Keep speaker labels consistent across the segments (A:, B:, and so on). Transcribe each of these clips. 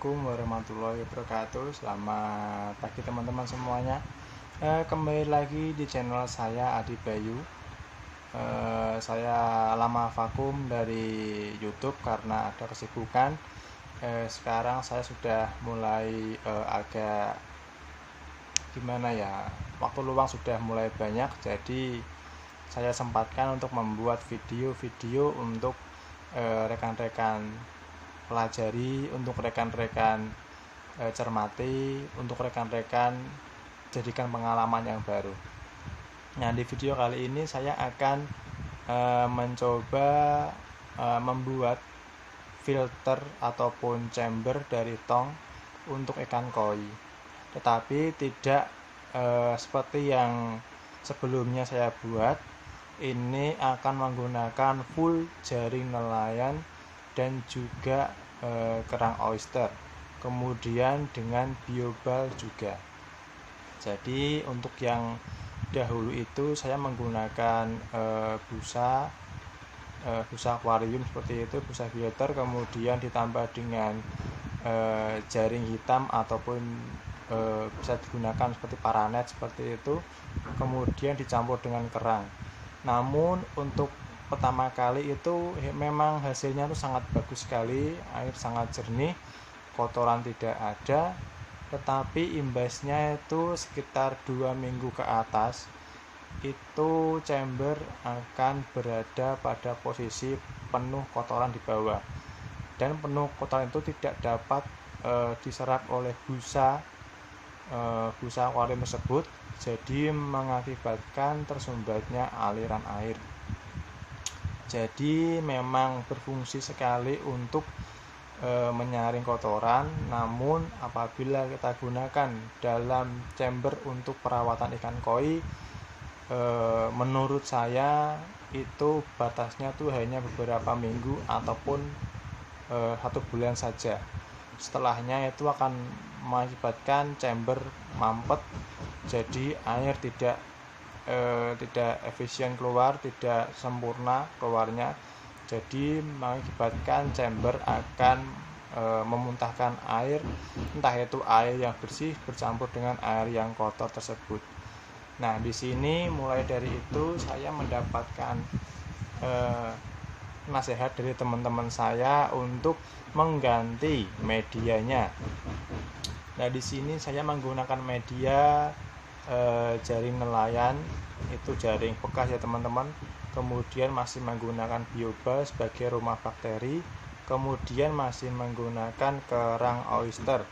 A: Assalamualaikum warahmatullahi wabarakatuh. Selamat pagi teman-teman semuanya. Kembali lagi di channel saya Adi Bayu. Saya lama vakum dari YouTube karena ada kesibukan. Sekarang saya sudah mulai agak gimana ya, waktu luang sudah mulai banyak. Jadi saya sempatkan untuk membuat video-video untuk rekan-rekan pelajari, untuk rekan-rekan cermati, untuk rekan-rekan jadikan pengalaman yang baru. Nah, di video kali ini saya akan mencoba membuat filter ataupun chamber dari tong untuk ikan koi, tetapi tidak seperti yang sebelumnya saya buat. Ini akan menggunakan full jaring nelayan dan juga kerang oyster, kemudian dengan biobal juga. Jadi untuk yang dahulu itu saya menggunakan busa akuarium seperti itu, busa filter, kemudian ditambah dengan jaring hitam ataupun bisa digunakan seperti paranet seperti itu, kemudian dicampur dengan kerang. Namun untuk pertama kali itu memang hasilnya itu sangat bagus sekali, air sangat jernih, kotoran tidak ada, tetapi imbasnya itu sekitar 2 minggu ke atas itu chamber akan berada pada posisi penuh kotoran di bawah, dan penuh kotoran itu tidak dapat diserap oleh busa akuarium tersebut, jadi mengakibatkan tersumbatnya aliran air. Jadi memang berfungsi sekali untuk menyaring kotoran. Namun apabila kita gunakan dalam chamber untuk perawatan ikan koi, menurut saya itu batasnya tuh hanya beberapa minggu ataupun 1 bulan saja. Setelahnya itu akan mengakibatkan chamber mampet, jadi air tidak efisien keluar, tidak sempurna keluarnya, jadi mengakibatkan chamber akan memuntahkan air, entah itu air yang bersih bercampur dengan air yang kotor tersebut. Nah, di sini mulai dari itu saya mendapatkan nasihat dari teman-teman saya untuk mengganti medianya. Nah, di sini saya menggunakan media jaring nelayan, itu jaring bekas ya teman-teman, kemudian masih menggunakan biobal sebagai rumah bakteri, kemudian masih menggunakan kerang oyster.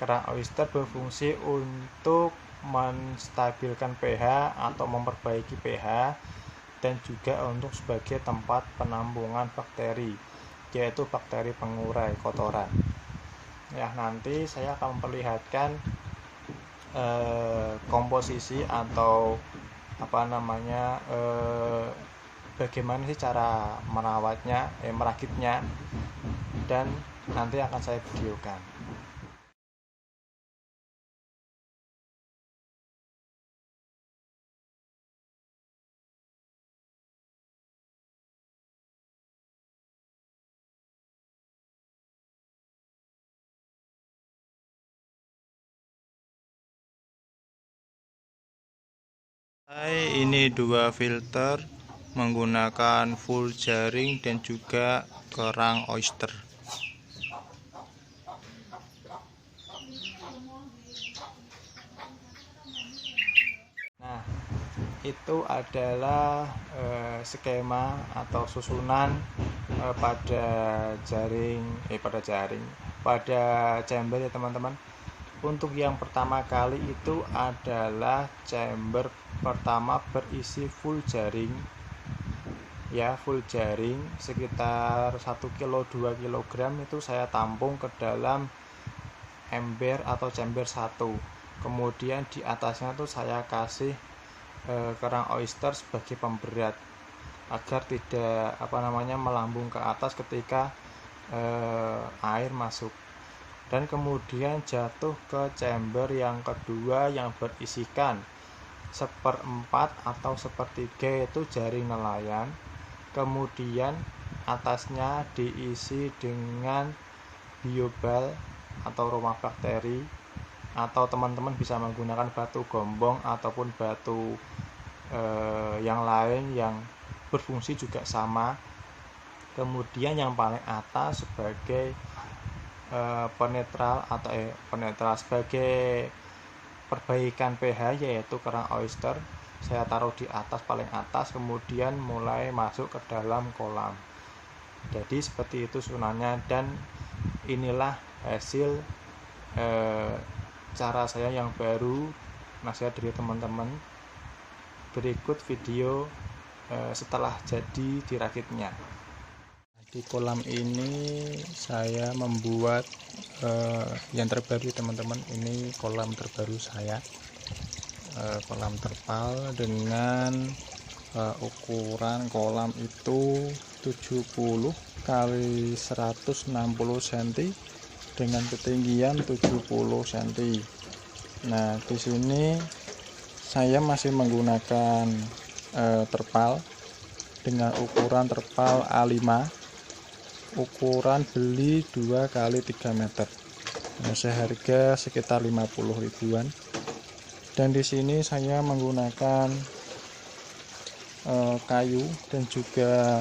A: Kerang oyster berfungsi untuk menstabilkan pH atau memperbaiki pH, dan juga untuk sebagai tempat penampungan bakteri, yaitu bakteri pengurai kotoran. Ya, nanti saya akan memperlihatkan komposisi atau bagaimana sih cara merawatnya, merakitnya, dan nanti akan saya videokan. Ini 2 filter menggunakan full jaring dan juga kerang oyster. Nah, itu adalah skema atau susunan pada chamber ya teman-teman. Untuk yang pertama kali itu adalah chamber pertama berisi full jaring, ya, full jaring sekitar 1 kilo 2 kg itu saya tampung ke dalam ember atau chamber 1. Kemudian di atasnya tuh saya kasih kerang oyster sebagai pemberat agar tidak melambung ke atas ketika air masuk. Dan kemudian jatuh ke chamber yang kedua yang berisikan 1/4 atau 1/3 itu jaring nelayan, kemudian atasnya diisi dengan biobal atau rumah bakteri, atau teman-teman bisa menggunakan batu gombong ataupun batu yang lain yang berfungsi juga sama. Kemudian yang paling atas sebagai penetral atau penetral sebagai perbaikan pH, yaitu kerang oyster, saya taruh di atas, paling atas, kemudian mulai masuk ke dalam kolam. Jadi seperti itu sunannya, dan inilah hasil cara saya yang baru. Nasihat dari teman-teman, berikut video setelah jadi dirakitnya. Di kolam ini saya membuat yang terbaru teman-teman. Ini kolam terbaru saya, kolam terpal dengan ukuran kolam itu 70 kali 160 cm dengan ketinggian 70 cm. Nah, di sini saya masih menggunakan terpal dengan ukuran terpal A5, ukuran beli 2 kali 3 meter. Nah, seharga sekitar 50 ribuan. Dan di sini saya menggunakan kayu dan juga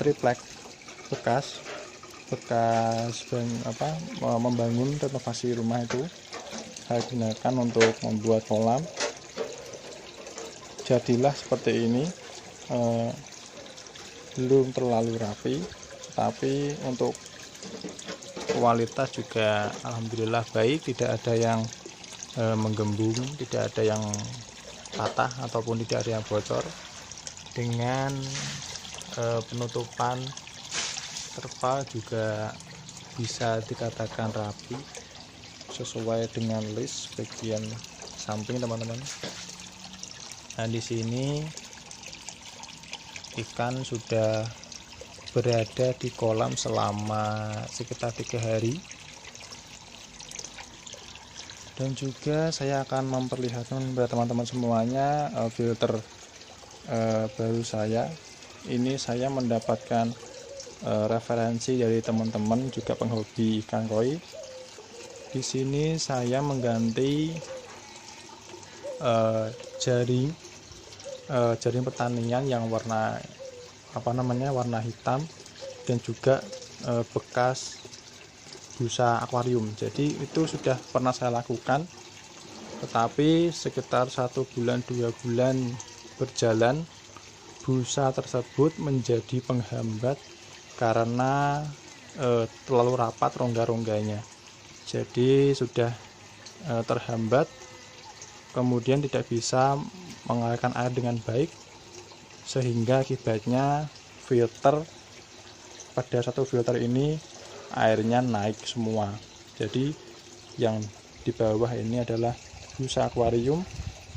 A: triplek bekas membangun renovasi rumah itu saya gunakan untuk membuat kolam. Jadilah seperti ini. Belum terlalu rapi, tapi untuk kualitas juga alhamdulillah baik, tidak ada yang menggembung, tidak ada yang patah ataupun tidak ada yang bocor. Dengan penutupan terpal juga bisa dikatakan rapi sesuai dengan list bagian samping teman-teman. Nah, di sini ikan sudah berada di kolam selama sekitar 3 hari, dan juga saya akan memperlihatkan kepada teman-teman semuanya filter baru saya. Ini saya mendapatkan referensi dari teman-teman juga penghobi ikan koi. Di sini saya mengganti jaring pertanian yang warna warna hitam, dan juga bekas busa akuarium. Jadi itu sudah pernah saya lakukan, tetapi sekitar 1 bulan 2 bulan berjalan, busa tersebut menjadi penghambat karena terlalu rapat rongga-rongganya. Jadi sudah terhambat, kemudian tidak bisa mengalirkan air dengan baik, sehingga akibatnya pada satu filter ini airnya naik semua. Jadi yang di bawah ini adalah busa akuarium,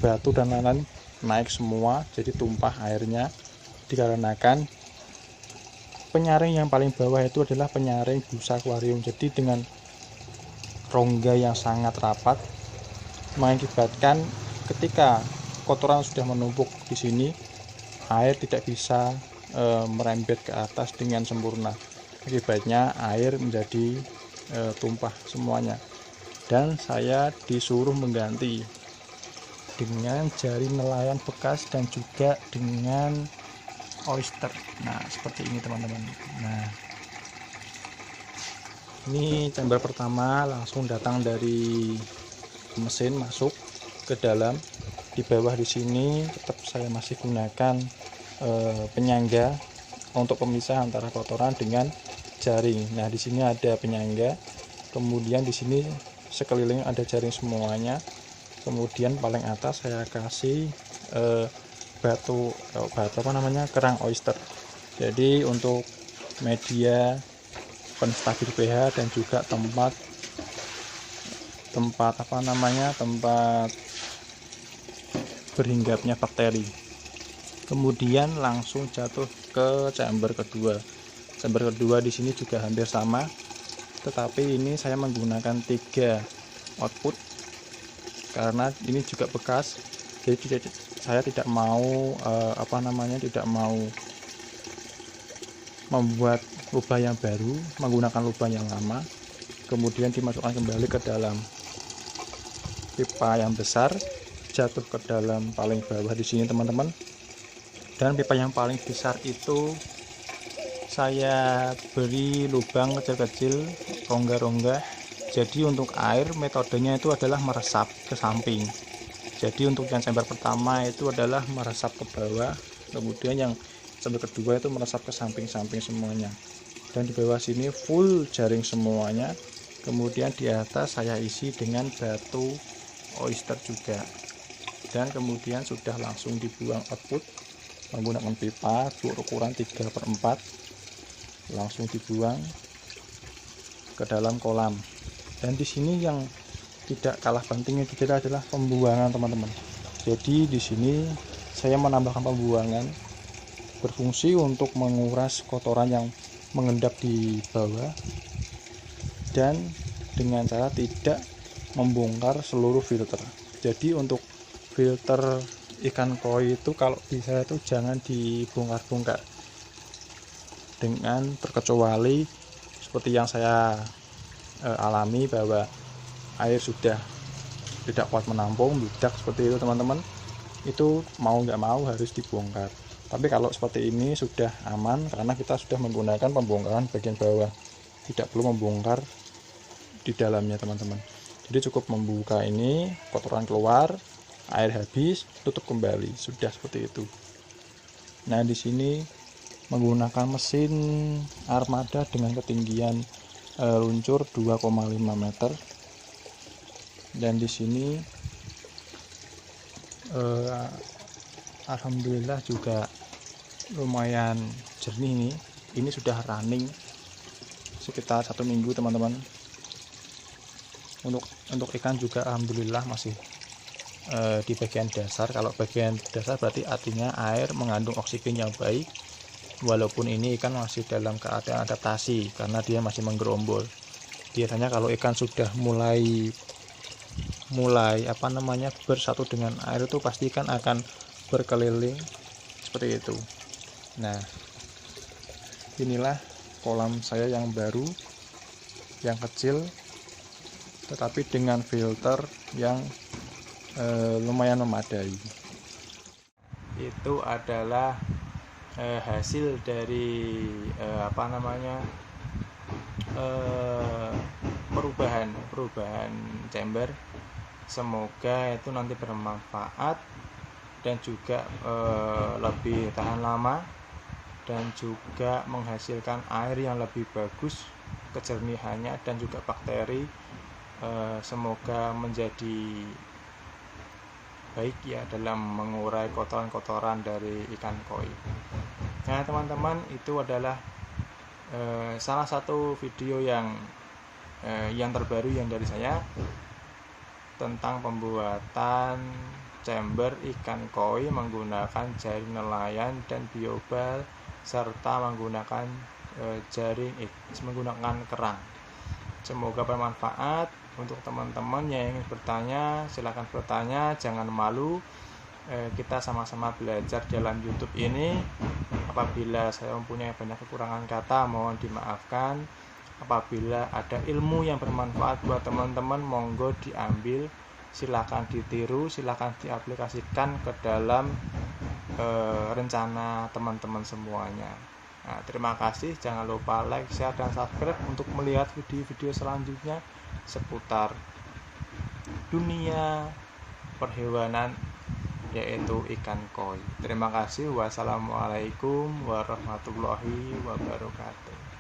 A: batu dan lain-lain naik semua, jadi tumpah airnya, dikarenakan penyaring yang paling bawah itu adalah penyaring busa akuarium. Jadi dengan rongga yang sangat rapat mengakibatkan ketika kotoran sudah menumpuk di sini, air tidak bisa merembet ke atas dengan sempurna. Akibatnya air menjadi tumpah semuanya, dan saya disuruh mengganti dengan jaring nelayan bekas dan juga dengan oyster. Nah, seperti ini teman-teman. Nah, ini chamber pertama langsung datang dari mesin masuk ke dalam. Di bawah di sini tetap saya masih gunakan penyangga untuk pemisah antara kotoran dengan jaring. Nah, di sini ada penyangga, kemudian di sini sekeliling ada jaring semuanya. Kemudian paling atas saya kasih kerang oyster. Jadi untuk media penstabil pH dan juga tempat berhinggapnya bakteri. Kemudian langsung jatuh ke chamber kedua. Chamber kedua di sini juga hampir sama, tetapi ini saya menggunakan 3 output karena ini juga bekas. Jadi saya tidak mau tidak mau membuat lubang yang baru, menggunakan lubang yang lama. kemudian dimasukkan kembali ke dalam pipa yang besar, jatuh ke dalam paling bawah di sini teman-teman. Dan pipa yang paling besar itu saya beri lubang kecil-kecil, rongga-rongga. Jadi untuk air metodenya itu adalah meresap ke samping. Jadi untuk yang chamber pertama itu adalah meresap ke bawah, kemudian yang chamber kedua itu meresap ke samping-samping semuanya. Dan di bawah sini full jaring semuanya. Kemudian di atas saya isi dengan batu oyster juga. Dan kemudian sudah langsung dibuang output menggunakan pipa ukuran 3/4, langsung dibuang ke dalam kolam. Dan di sini yang tidak kalah pentingnya juga adalah pembuangan teman-teman. Jadi di sini saya menambahkan pembuangan berfungsi untuk menguras kotoran yang mengendap di bawah dan dengan cara tidak membongkar seluruh filter. Jadi untuk filter ikan koi itu kalau bisa itu jangan dibongkar-bongkar, dengan terkecuali seperti yang saya alami bahwa air sudah tidak kuat menampung, meledak seperti itu teman-teman, itu mau nggak mau harus dibongkar. Tapi kalau seperti ini sudah aman karena kita sudah menggunakan pembongkaran bagian bawah, tidak perlu membongkar di dalamnya teman-teman. Jadi cukup membuka ini, kotoran keluar, air habis, tutup kembali, sudah seperti itu. Nah di sini menggunakan mesin armada dengan ketinggian luncur 2,5 meter. Dan di sini alhamdulillah juga lumayan jernih nih. Ini sudah running sekitar 1 minggu teman-teman. Untuk ikan juga alhamdulillah masih di bagian dasar. Kalau bagian dasar berarti artinya air mengandung oksigen yang baik, walaupun ini ikan masih dalam keadaan adaptasi karena dia masih menggerombol. Biasanya kalau ikan sudah mulai bersatu dengan air itu pasti kan akan berkeliling seperti itu. Nah inilah kolam saya yang baru, yang kecil tetapi dengan filter yang lumayan memadai. Itu adalah hasil dari perubahan chamber. Semoga itu nanti bermanfaat dan juga lebih tahan lama dan juga menghasilkan air yang lebih bagus kejernihannya dan juga bakteri. Semoga menjadi baik ya dalam mengurai kotoran-kotoran dari ikan koi. Nah teman-teman, itu adalah salah satu video yang terbaru yang dari saya tentang pembuatan chamber ikan koi menggunakan jaring nelayan dan biobal serta menggunakan menggunakan kerang. Semoga bermanfaat. Untuk teman-teman yang ingin bertanya, silakan bertanya, jangan malu. Kita sama-sama belajar dalam YouTube ini. Apabila saya mempunyai banyak kekurangan kata, mohon dimaafkan. Apabila ada ilmu yang bermanfaat buat teman-teman, monggo diambil, silakan ditiru, silakan diaplikasikan ke dalam rencana teman-teman semuanya. Nah, terima kasih, jangan lupa like, share, dan subscribe untuk melihat video-video selanjutnya seputar dunia perhewanan yaitu ikan koi. Terima kasih. Wassalamualaikum warahmatullahi wabarakatuh.